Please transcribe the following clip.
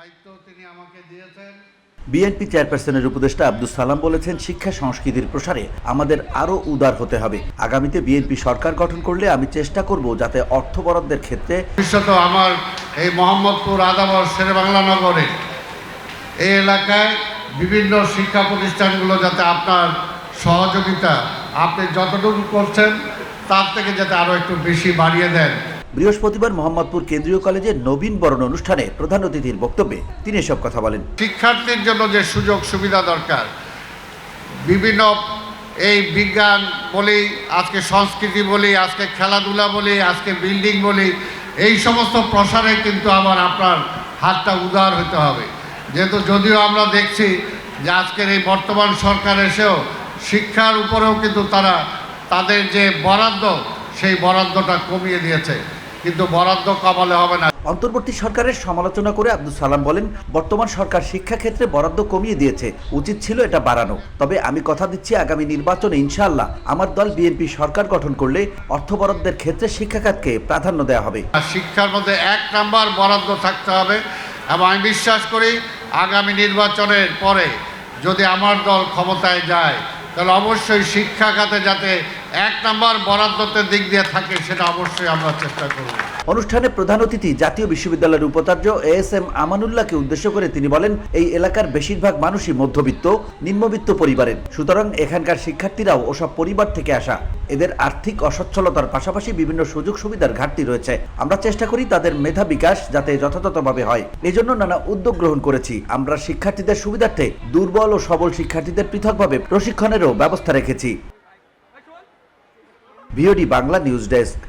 দায়িত্ব তিনি আমাকে দিয়েছেন। বিএনপি চেয়ারপারসনের উপদেষ্টা আব্দুস সালাম বলেছেন, শিক্ষা সংস্কৃতির প্রসারে আমাদের আরও উদার হতে হবে। আগামীতে বিএনপি সরকার গঠন করলে আমি চেষ্টা করব যাতে অর্থ বরাদ্দের ক্ষেত্রে ভবিষ্যতে আমার এই মোহাম্মদপুর আদাবর শেরেবাংলা নগরে এই এলাকায় বিভিন্ন শিক্ষা প্রতিষ্ঠানগুলো যাতে আপনার সহযোগিতা আপনি যতটুকু করছেন তার থেকে যাতে আরও একটু বেশি বাড়িয়ে দেন। বৃহস্পতিবার মোহাম্মদপুর কেন্দ্রীয় কলেজে নবীন বরণ অনুষ্ঠানে প্রধান অতিথির বক্তব্যে তিনি এসব কথা বলেন। শিক্ষার্থীর জন্য যে সুযোগ সুবিধা দরকার, বিভিন্ন এই বিজ্ঞান বলি, আজকে সংস্কৃতি বলি, আজকে খেলাধুলা বলি, আজকে বিল্ডিং বলি, এই সমস্ত প্রসারে কিন্তু আবার আপনার হাতটা উদার হতে হবে। যেহেতু যদিও আমরা দেখছি যে আজকের এই বর্তমান সরকার এসেও শিক্ষার উপরেও কিন্তু তারা তাদের যে বরাদ্দ সেই বরাদ্দটা কমিয়ে দিয়েছে, কিন্তু বরাদ্দ কমালে হবে না। অন্তর্বর্তী সরকারের সমালোচনা করে আব্দুস সালাম বলেন, বর্তমান সরকার শিক্ষাক্ষেত্রে বরাদ্দ কমিয়ে দিয়েছে, উচিত ছিল এটা বাড়ানো। তবে আমি কথা দিচ্ছি আগামী নির্বাচনে ইনশাআল্লাহ আমার দল বিএনপি সরকার গঠন করলে অর্থ বরাদ্দের ক্ষেত্রে শিক্ষাখাতকে প্রাধান্য দেওয়া হবে। শিক্ষার মধ্যে 1 নাম্বার বরাদ্দ থাকতে হবে এবং আমি বিশ্বাস করি আগামী নির্বাচনের পরে যদি আমার দল ক্ষমতায় যায় তাহলে অবশ্যই শিক্ষা খাতে যাতে 1 নাম্বার বরাদ্দতের দিক দিয়ে থাকে সেটা অবশ্যই আমরা চেষ্টা করব। অনুষ্ঠানে প্রধান অতিথি জাতীয় বিশ্ববিদ্যালয়ের উপাচার্য এএসএম আমানুল্লাহকে উদ্দেশ্য করে তিনি বলেন, এই এলাকার বেশিরভাগ মানুষই মধ্যবিত্ত নিম্নবিত্ত পরিবারের, সুতরাং এখানকার শিক্ষার্থীরাও ওসব পরিবার থেকে আসা। এদের আর্থিক অসচ্ছলতার পাশাপাশি বিভিন্ন সুযোগ সুবিধার ঘাটতি রয়েছে। আমরা চেষ্টা করি তাদের মেধা বিকাশ যাতে যথাযথভাবে হয়, এজন্য নানা উদ্যোগ গ্রহণ করেছি। আমরা শিক্ষার্থীদের সুবিধার্থে দুর্বল ও সবল শিক্ষার্থীদের পৃথকভাবে প্রশিক্ষণেরও ব্যবস্থা রেখেছি। VOD Bangla news desk.